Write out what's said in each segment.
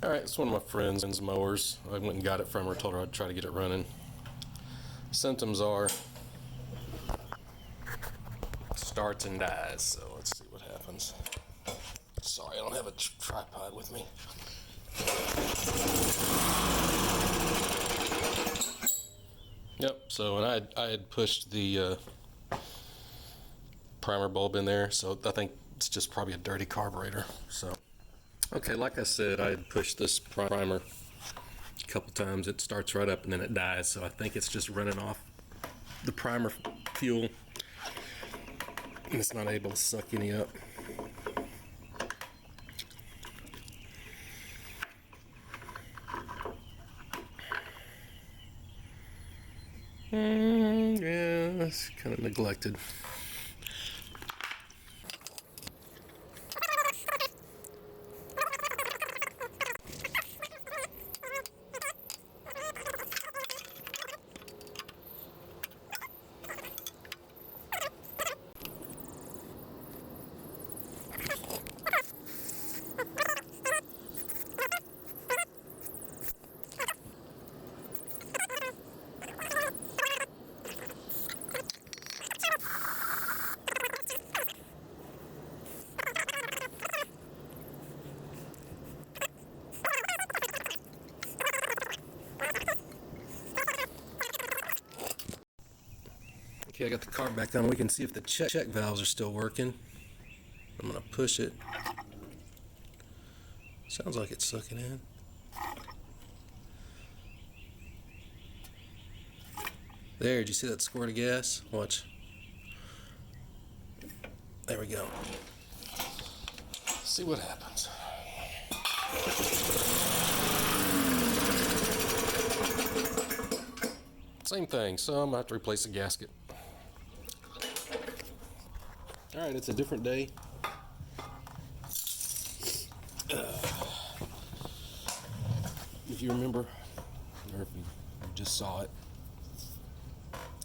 Alright, it's one of my friend's mowers. I went and got it from her, told her I'd try to get it running. Symptoms are starts and dies, so let's see what happens. Sorry, I don't have a tripod with me. Yep, so and I had pushed the primer bulb in there, so I think it's just probably a dirty carburetor. So okay, like I said, I had pushed this primer a couple times. It starts right up and then it dies, so I think it's just running off the primer fuel and it's not able to suck any up. Yeah, it's kind of neglected. Okay, I got the carb back on. We can see if the check valves are still working. I'm going to push it. Sounds like it's sucking in. There, did you see that squirt of gas? Watch. There we go. See what happens. Same thing, so I'm going to have to replace the gasket. Alright, it's a different day. If you remember, or if you just saw it,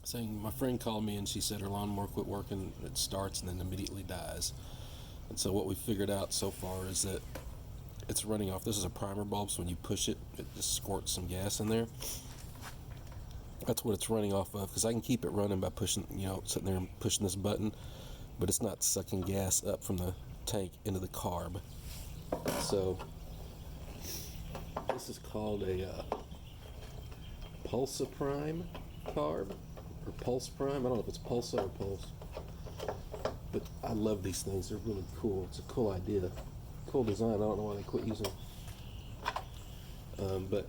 saying my friend called me and she said her lawnmower quit working, it starts and then immediately dies. And so what we figured out so far is that it's running off. This is a primer bulb, so when you push it, it just squirts some gas in there. That's what it's running off of, because I can keep it running by pushing, sitting there and pushing this button, but it's not sucking gas up from the tank into the carb. So this is called a Pulsa Prime carb, or Pulse Prime. I don't know if it's Pulsa or Pulse, but I love these things. They're really cool. It's a cool idea, cool design. I don't know why they quit using them. But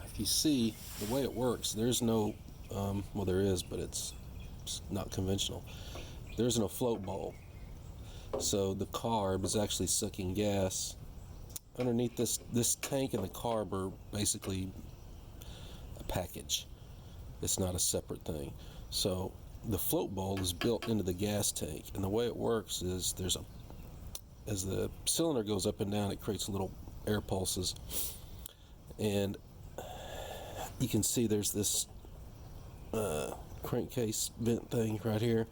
if you see the way it works, there's no well, there is, but it's not conventional. There's no float bowl, so the carb is actually sucking gas underneath this tank, and the carb are basically a package. It's not a separate thing. So the float bowl is built into the gas tank, and the way it works is as the cylinder goes up and down, it creates little air pulses, and you can see there's this crankcase vent thing right here,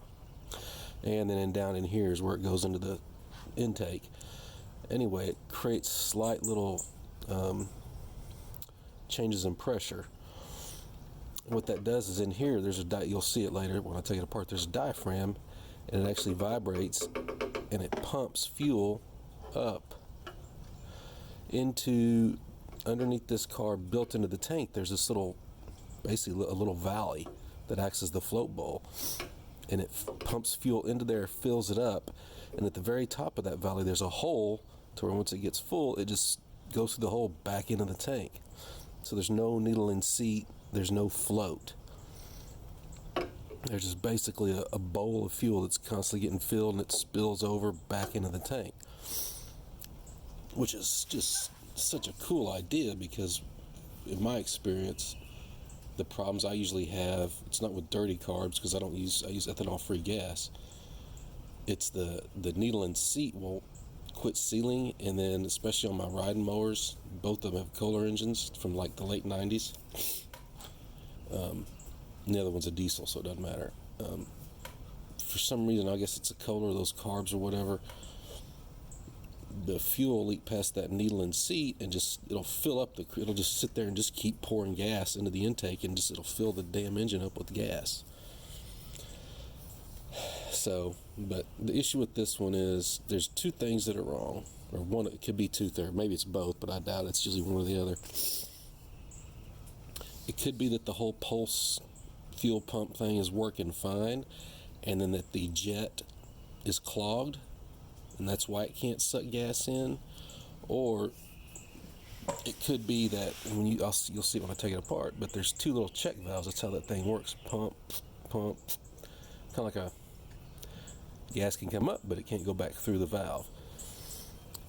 and then down in here is where it goes into the intake. Anyway, it creates slight little changes in pressure. What that does is in here there's you'll see it later when I take it apart, there's a diaphragm, and it actually vibrates and it pumps fuel up into underneath this carb. Built into the tank, there's this basically a little valley that acts as the float bowl, and it pumps fuel into there, fills it up, and at the very top of that valley there's a hole to where once it gets full, it just goes through the hole back into the tank. So there's no needle in seat, there's no float. There's just basically a bowl of fuel that's constantly getting filled, and it spills over back into the tank, which is just such a cool idea, because in my experience, the problems I usually have, it's not with dirty carbs, because I use ethanol-free gas. It's the needle and seat won't quit sealing, and then especially on my riding mowers, both of them have Kohler engines from like the late 90s. And the other one's a diesel, so it doesn't matter. For some reason, I guess it's a Kohler, those carbs or whatever, the fuel leak past that needle and seat, and it'll fill up it'll just sit there and just keep pouring gas into the intake, and it'll fill the damn engine up with gas. So, but the issue with this one is there's two things that are wrong, or one, it could be two things, maybe it's both, but I doubt it's usually one or the other. It could be that the whole pulse fuel pump thing is working fine, and then that the jet is clogged, and that's why it can't suck gas in. Or it could be that when you'll see it when I take it apart, but there's two little check valves. That's how that thing works. Pump, kind of like a gas can come up, but it can't go back through the valve.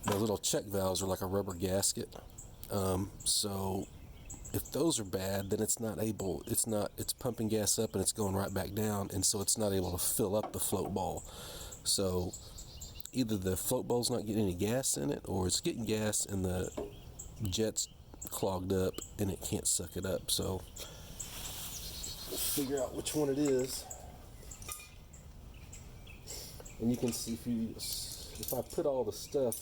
The little check valves are like a rubber gasket. So if those are bad, then it's pumping gas up and it's going right back down, and so it's not able to fill up the float ball. So either the float ball's not getting any gas in it, or it's getting gas and the jet's clogged up and it can't suck it up. So we'll figure out which one it is. And you can see if I put all the stuff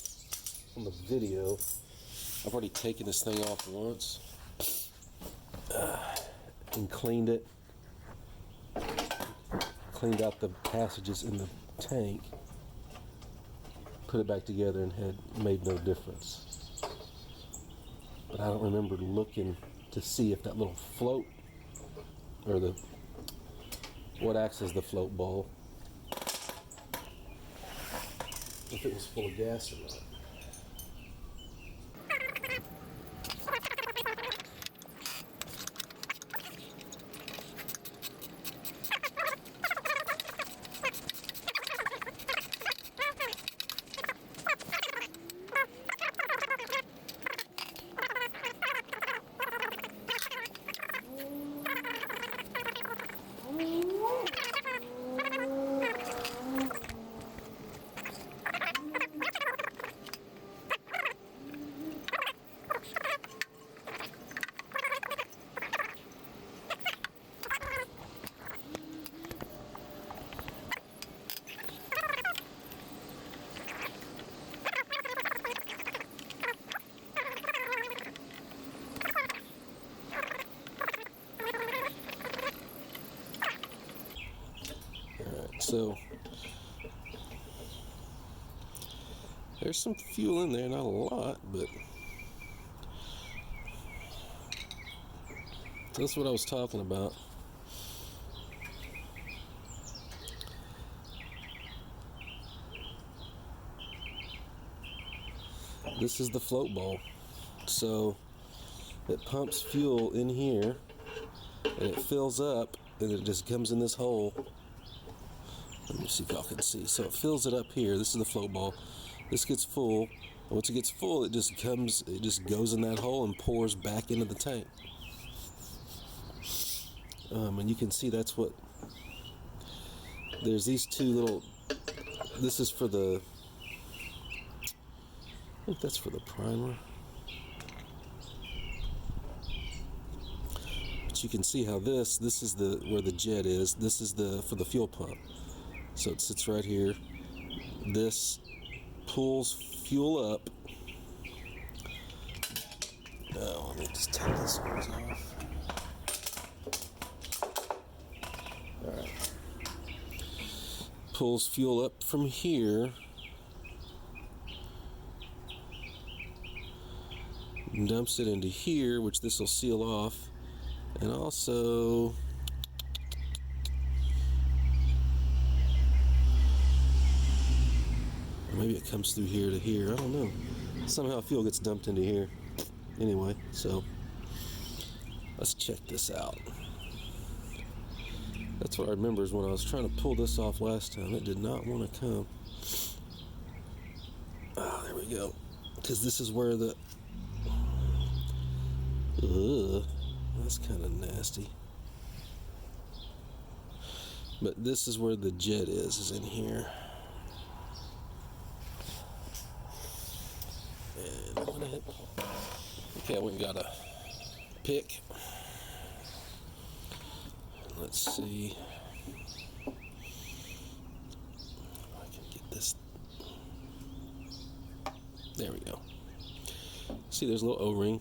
on the video, I've already taken this thing off once and cleaned it, cleaned out the passages in the tank, put it back together, and had made no difference. But I don't remember looking to see if that little float, or what acts as the float ball, if it was full of gas or not. So there's some fuel in there, not a lot, but that's what I was talking about. This is the float ball. So it pumps fuel in here and it fills up, and it just comes in this hole. Let me see if y'all can see. So it fills it up here. This is the float ball. This gets full. And once it gets full, it just goes in that hole and pours back into the tank. And you can see that's what, there's these two little, this is for the, I think that's for the primer. But you can see how this is where the jet is. This is for the fuel pump. So it sits right here. This pulls fuel up. Now, let me just take this hose off. Alright. Pulls fuel up from here. And dumps it into here, which this will seal off. And also, maybe it comes through here to here. I don't know. Somehow fuel gets dumped into here. Anyway, so let's check this out. That's what I remember is when I was trying to pull this off last time, it did not want to come. Ah, there we go. Because this is where the... that's kind of nasty. But this is where the jet is in here. And I'm gonna hit. Okay, I went and got a pick. Let's see if I can get this There we go. See, there's a little O-ring.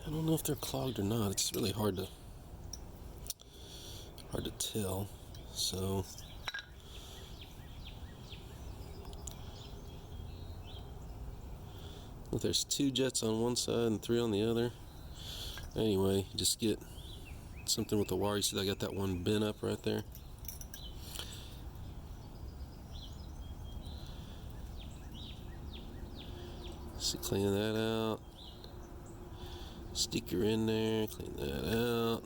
I don't know if they're clogged or not. It's really hard to tell. So if there's 2 jets on one side and 3 on the other. Anyway, just get something with the wire. You see, I got that one bent up right there. So clean that out. Stick her in there. Clean that out.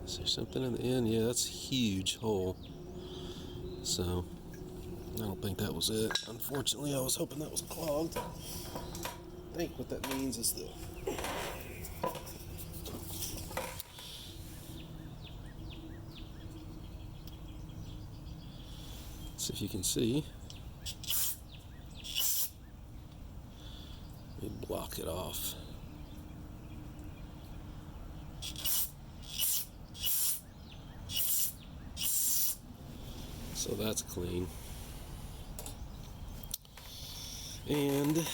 Is there something in the end? Yeah, that's a huge hole. So I don't think that was it. Unfortunately, I was hoping that was clogged. I think what that means is that see if you can see. Let me block it off. So that's clean. And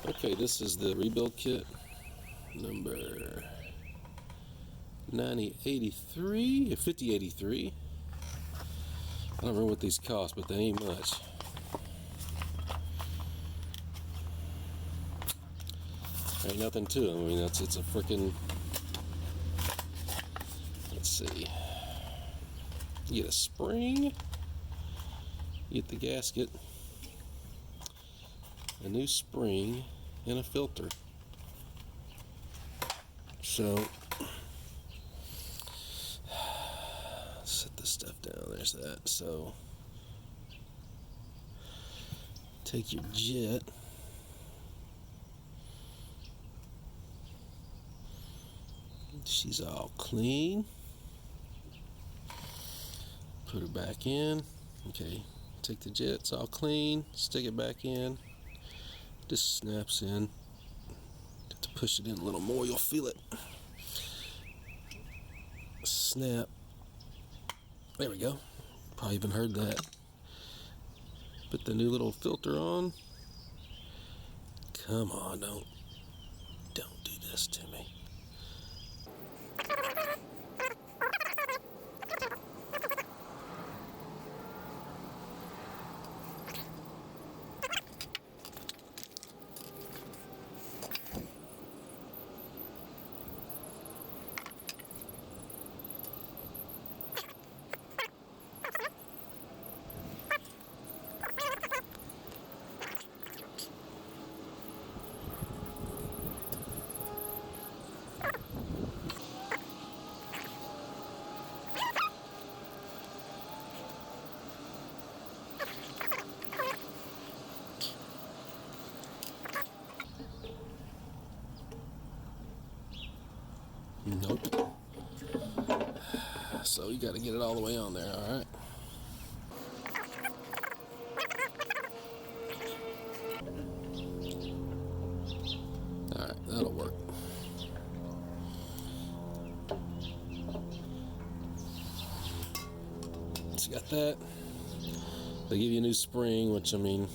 okay, this is the rebuild kit number 9083 or 5083. I don't remember what these cost, but they ain't much. Ain't nothing to them. I mean, it's a freaking. Let's see. You get a spring. You get the gasket, a new spring, and a filter. So set this stuff down. There's that. So take your jet. She's all clean. Put her back in. Okay, take the jet, it's all clean. Stick it back in. Just snaps in. Have to push it in a little more, you'll feel it. Snap. There we go. Probably even heard that. Put the new little filter on. Come on, don't do this to me. Nope. So you got to get it all the way on there, all right? All right, that'll work. So you got that. They give you a new spring, which I mean,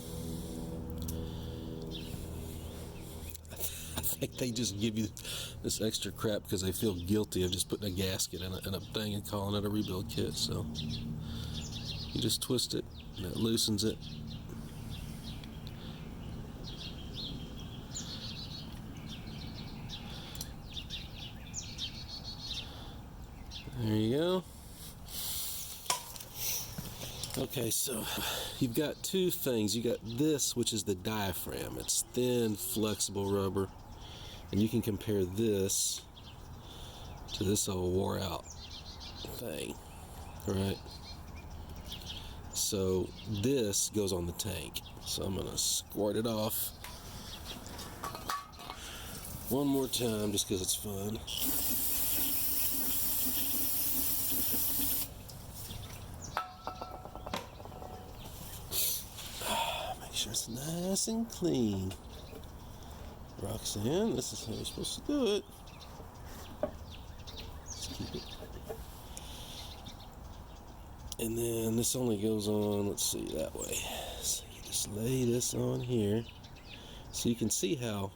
I think they just give you this extra crap because they feel guilty of just putting a gasket in a thing and calling it a rebuild kit. So you just twist it and it loosens it. There you go. Okay, so you've got two things. You got this, which is the diaphragm. It's thin, flexible rubber. And you can compare this to this old wore out thing, right? So this goes on the tank. So I'm gonna squirt it off one more time just because it's fun. Make sure it's nice and clean. Roxanne, this is how you're supposed to do it. Let's keep it. And then this only goes on, let's see, that way. So you just lay this on here. So you can see how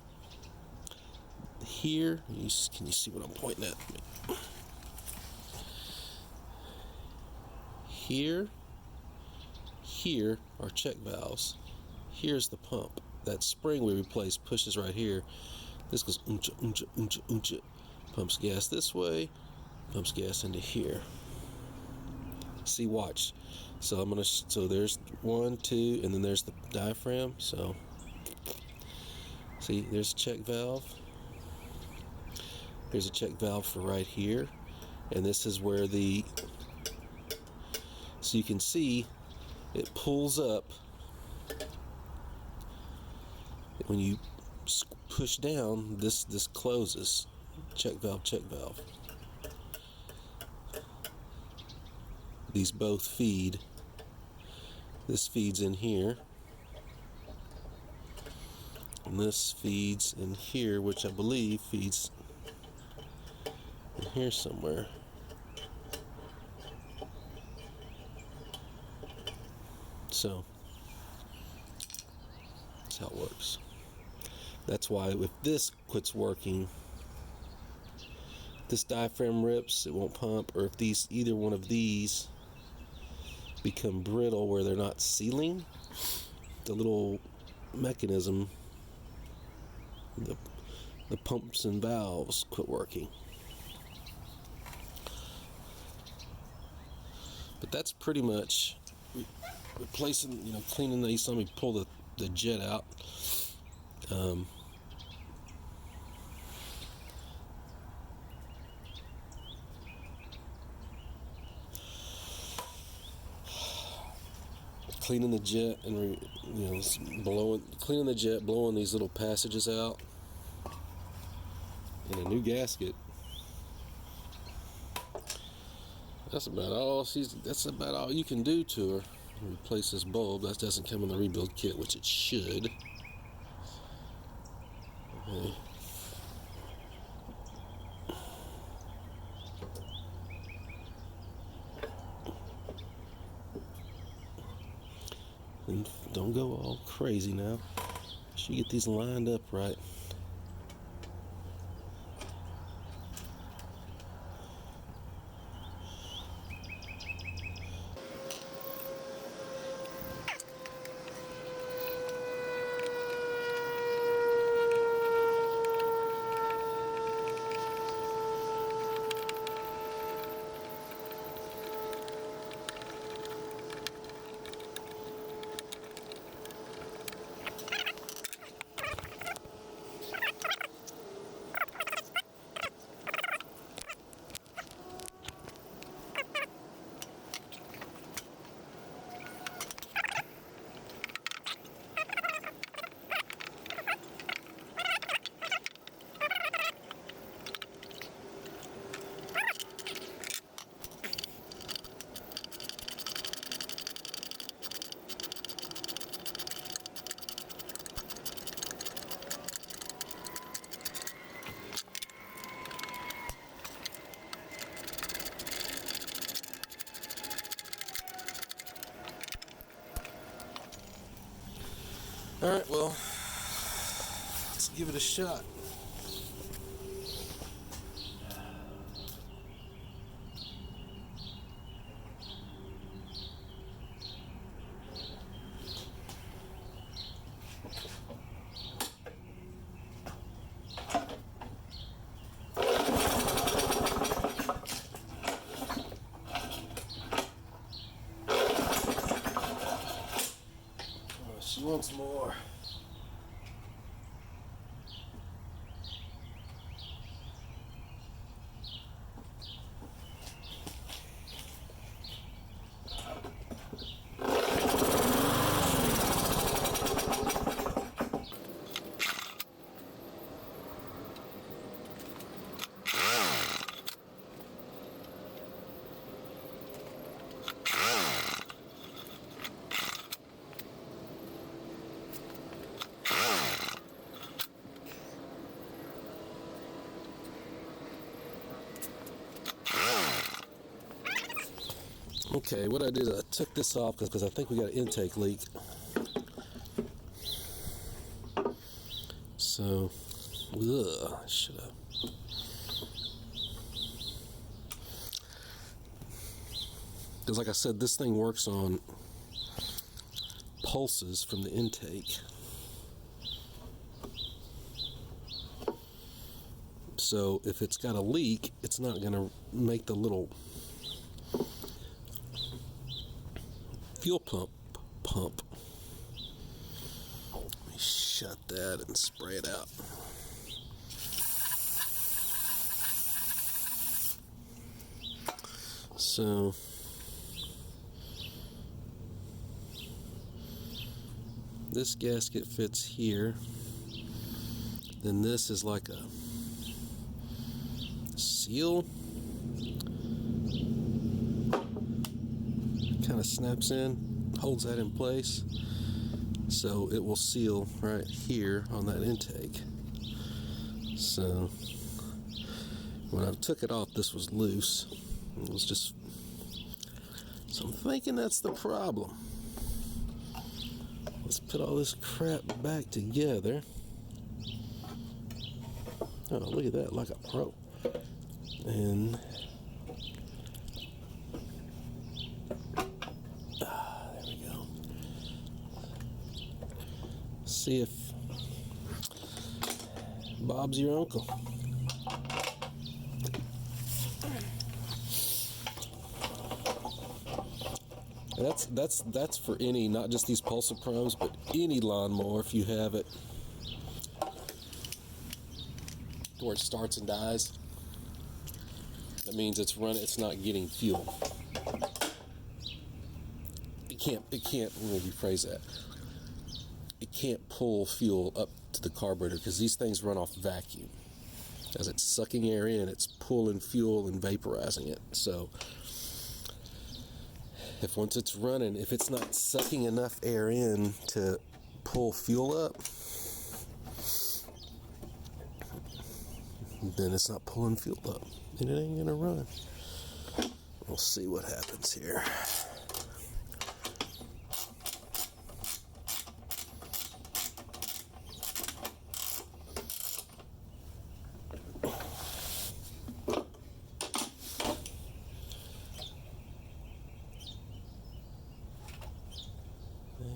here, can you see what I'm pointing at? Here are check valves. Here's the pump. That spring we replaced pushes right here. This goes uncha, uncha, uncha, uncha. Pumps gas this way, pumps gas into here. See, watch. So so there's 1, 2, and then there's the diaphragm. So see, there's a check valve. There's a check valve for right here, and this is where so you can see it pulls up. When you push down, this closes. Check valve, check valve. These both feed. This feeds in here. And this feeds in here, which I believe feeds in here somewhere. So that's how it works. That's why if this quits working, this diaphragm rips, it won't pump, or if either one of these become brittle where they're not sealing, the little mechanism, the pumps and valves quit working. But that's pretty much replacing, cleaning these. Let me pull the jet out. Cleaning the jet and cleaning the jet, blowing these little passages out, and a new gasket. That's about all you can do to her. Replace this bulb. That doesn't come in the rebuild kit, which it should. Okay. And don't go all crazy now. Should get these lined up right. Alright, well, let's give it a shot. She wants more. Okay, what I did is I took this off because I think we got an intake leak. So, should have. Because like I said, this thing works on pulses from the intake. So if it's got a leak, it's not going to make the little fuel pump. Let me shut that and spray it out. So this gasket fits here. Then this is like a seal. Kind of snaps in, holds that in place. So it will seal right here on that intake. So when I took it off, this was loose. It was just, so I'm thinking that's the problem. Let's put all this crap back together. Oh, look at that, like a pro. And there we go. See if Bob's your uncle. And that's for any, not just these Pulsaproms, but any lawnmower. If you have it where it starts and dies, that means it's running. It's not getting fuel. It can't. Let me rephrase that. It can't pull fuel up to the carburetor because these things run off vacuum. As it's sucking air in, it's pulling fuel and vaporizing it. So if once it's running, if it's not sucking enough air in to pull fuel up, then it's not pulling fuel up, and it ain't gonna run. We'll see what happens here.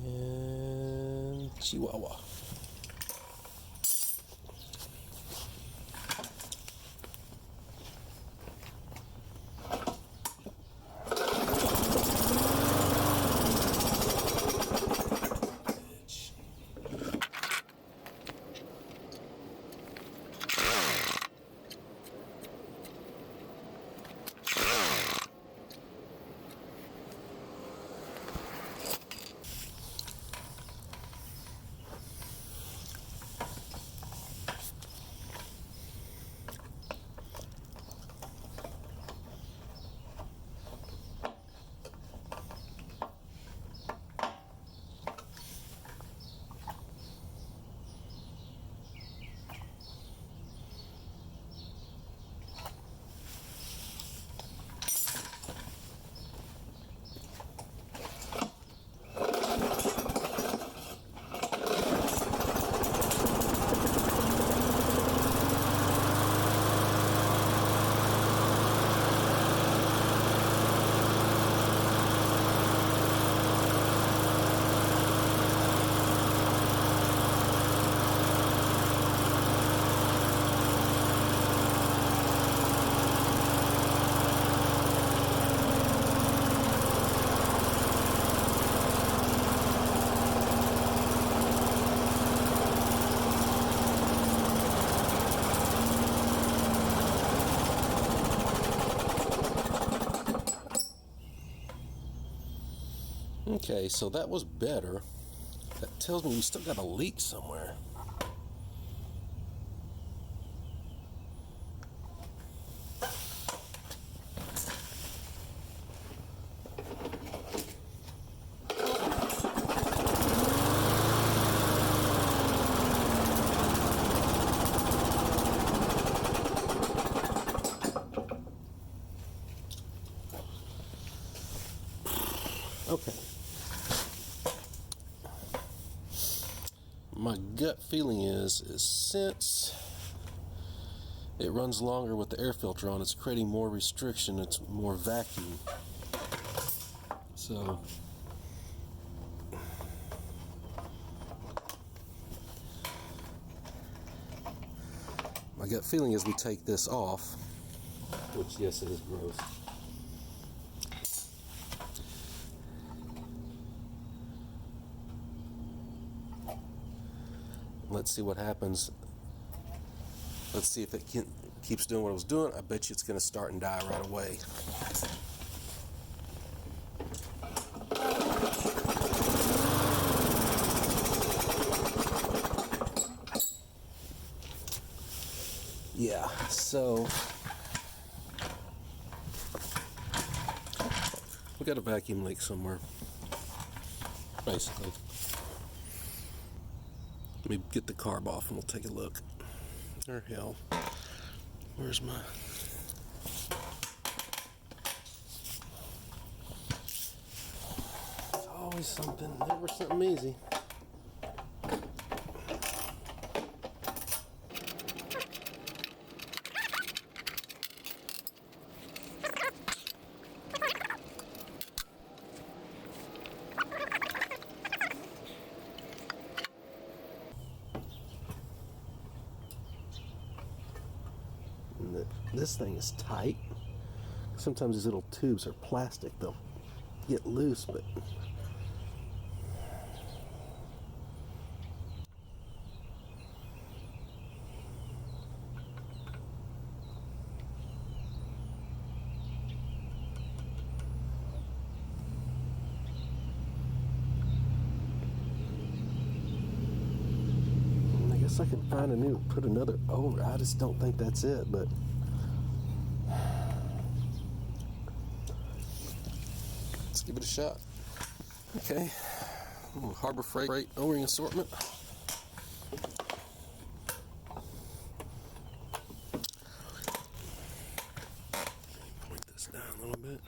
And Chihuahua. Okay, so that was better. That tells me we still got a leak somewhere. Okay. My gut feeling is since it runs longer with the air filter on, it's creating more restriction, it's more vacuum. So my gut feeling is we take this off, which yes, it is gross. Let's see what happens. Let's see if it keeps doing what it was doing. I bet you it's going to start and die right away. Yeah, so we got a vacuum leak somewhere, basically. Let me get the carb off and we'll take a look. Or hell, where's my... It's always something, never something easy. This thing is tight. Sometimes these little tubes are plastic, they'll get loose, but I guess I can find put another over. I just don't think that's it, but let's give it a shot. Okay, Harbor Freight O-ring assortment. Point this down a little bit.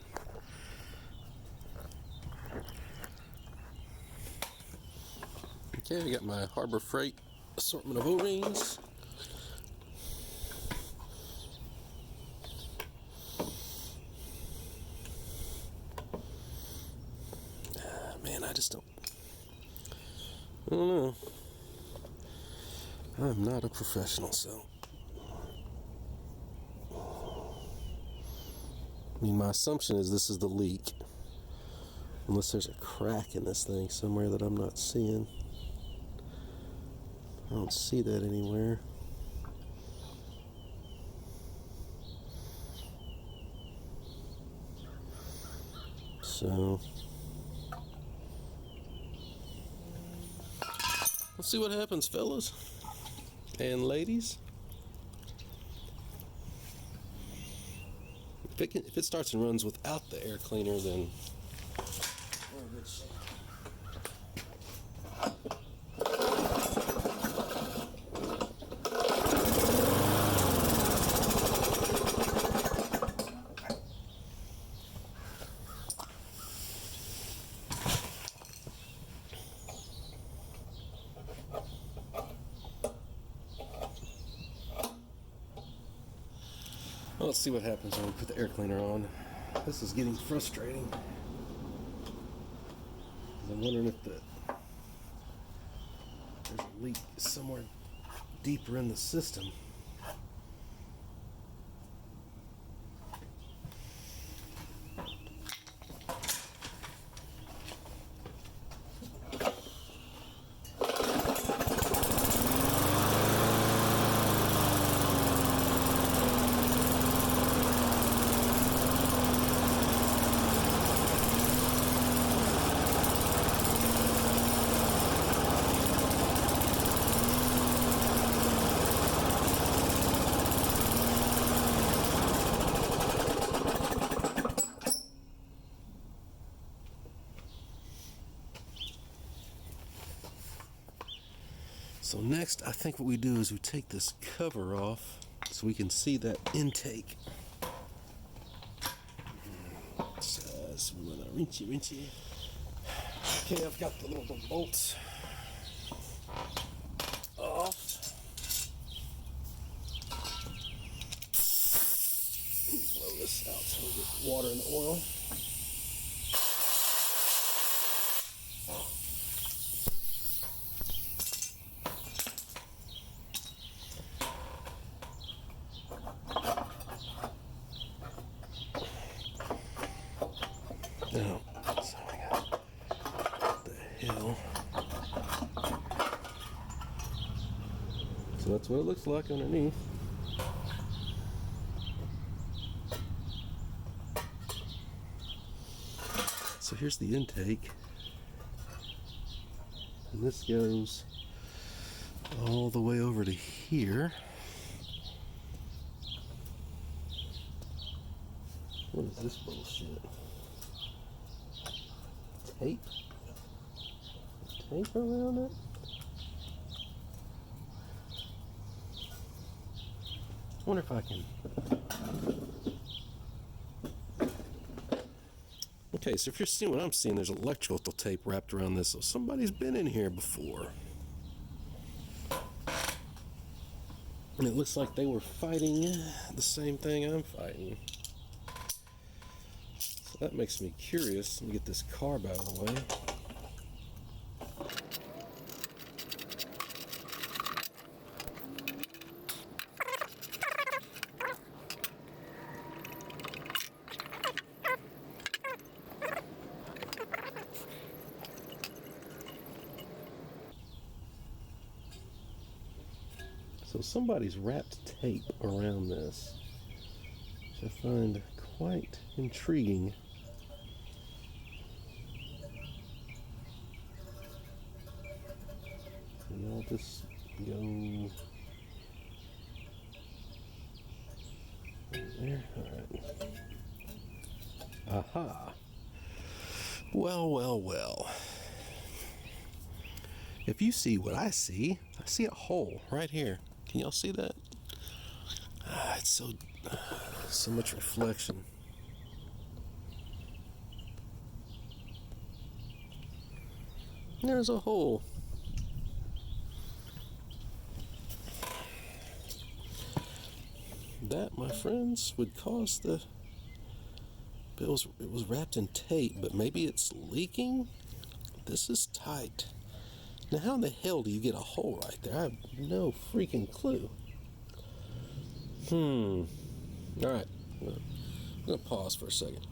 Okay, I got my Harbor Freight assortment of O-rings. Man, I don't know. I'm not a professional, so I mean, my assumption is this is the leak, unless there's a crack in this thing somewhere that I'm not seeing. I don't see that anywhere. So let's see what happens, fellas and ladies. If it starts and runs without the air cleaner, then we're in good shape. Well, let's see what happens when we put the air cleaner on. This is getting frustrating. I'm wondering if there's a leak somewhere deeper in the system. So next, I think what we do is we take this cover off so we can see that intake. So we're gonna rinchy. Okay, I've got the little bolts off. Blow this out so we get water in the oil. Now, so I got the hell. So that's what it looks like underneath. So here's the intake. And this goes all the way over to here. What is this bullshit? Tape? Tape around it? I wonder if I can. Okay, so if you're seeing what I'm seeing, there's electrical tape wrapped around this, so somebody's been in here before. And it looks like they were fighting the same thing I'm fighting. So that makes me curious. Let me get this carb out of the way. So somebody's wrapped tape around this, which I find quite intriguing. And I'll just go there. All right. Aha. Well. If you see what I see a hole right here. Can y'all see that? It's so much reflection. There's a hole. That, my friends, would cause the... It was wrapped in tape, but maybe it's leaking? This is tight. Now, how in the hell do you get a hole right there? I have no freaking clue. Alright. I'm going to pause for a second.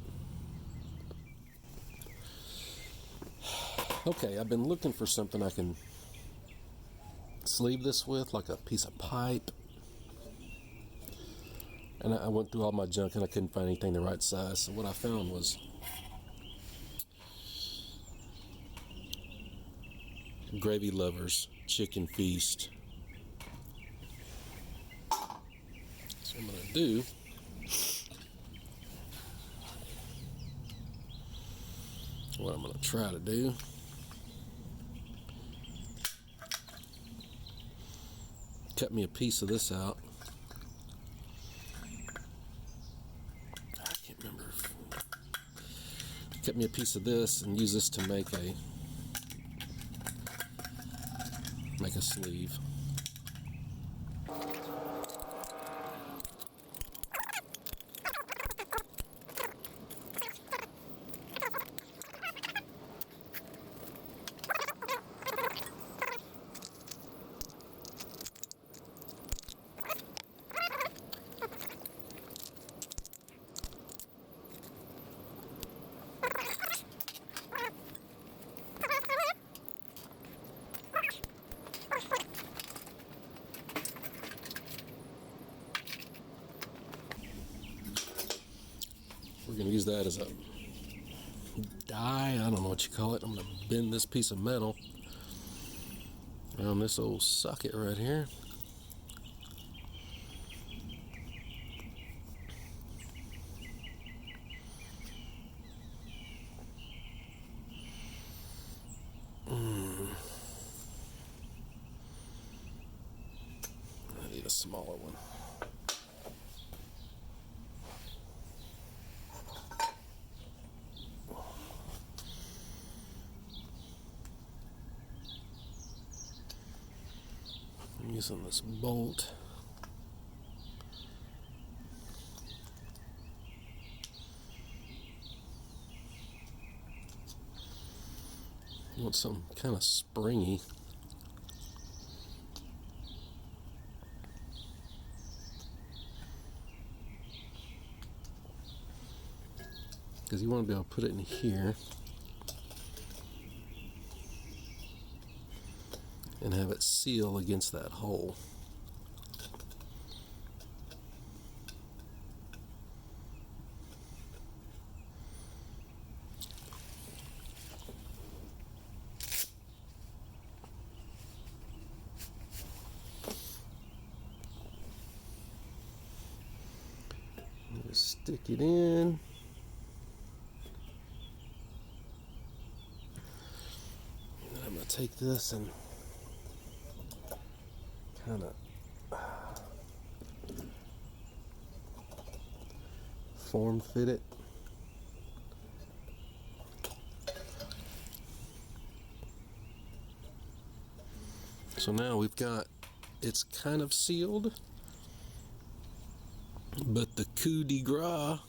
Okay, I've been looking for something I can sleeve this with, like a piece of pipe. And I went through all my junk and I couldn't find anything the right size. So what I found was Gravy Lovers Chicken Feast. So what I'm going to do, what I'm going to try to do, cut me a piece of this out. I can't remember. Cut me a piece of this and use this to make a sleeve. We're going to use that as a die. I don't know what you call it. I'm going to bend this piece of metal around this old socket right here. smaller one. I'm using this bolt. You want something kind of springy. Because you want to be able to put it in here and have it seal against that hole. Just stick it in. And I'm going to take this and kind of form fit it. So now we've got, it's kind of sealed, but the coup de grace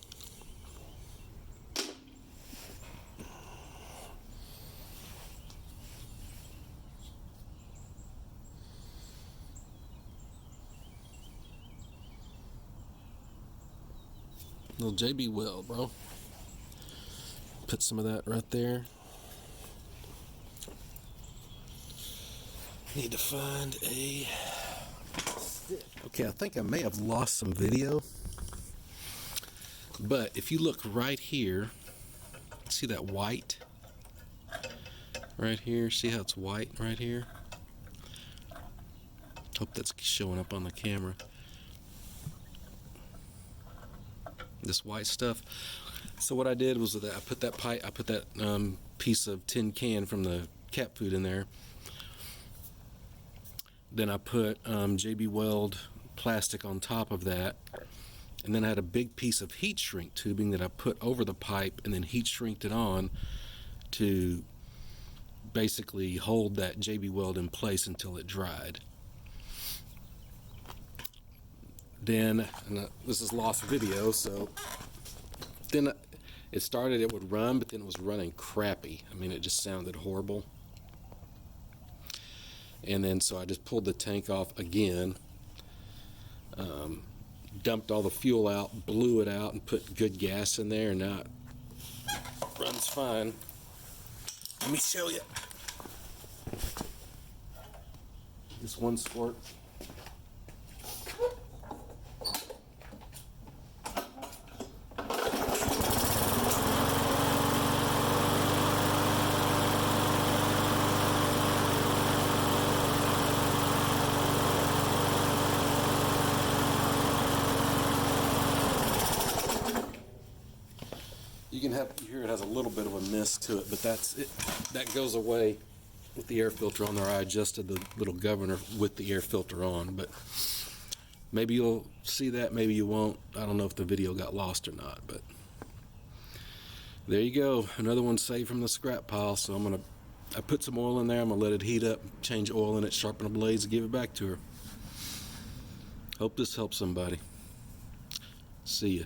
little JB weld, bro. Put some of that right there. Need to find a stick. Okay, I think I may have lost some video. But if you look right here, see that white? Right here, see how it's white right here? Hope that's showing up on the camera. This white stuff. So what I did was that I put that pipe, I put that piece of tin can from the cat food in there. Then I put JB Weld plastic on top of that, and then I had a big piece of heat shrink tubing that I put over the pipe and then heat shrinked it on to basically hold that JB Weld in place until it dried. Then, and this is lost video, so then it started, it would run, but then it was running crappy. I mean, it just sounded horrible. And then so I just pulled the tank off again, dumped all the fuel out, blew it out, and put good gas in there, and now it runs fine. Let me show you. Just one squirt. You can have, you hear it has a little bit of a mist to it, but that's it. That goes away with the air filter on there. I adjusted the little governor with the air filter on, but maybe you'll see that, maybe you won't. I don't know if the video got lost or not, but there you go. Another one saved from the scrap pile. So I put some oil in there. I'm gonna let it heat up, change oil in it, sharpen the blades, and give it back to her. Hope this helps somebody. See ya.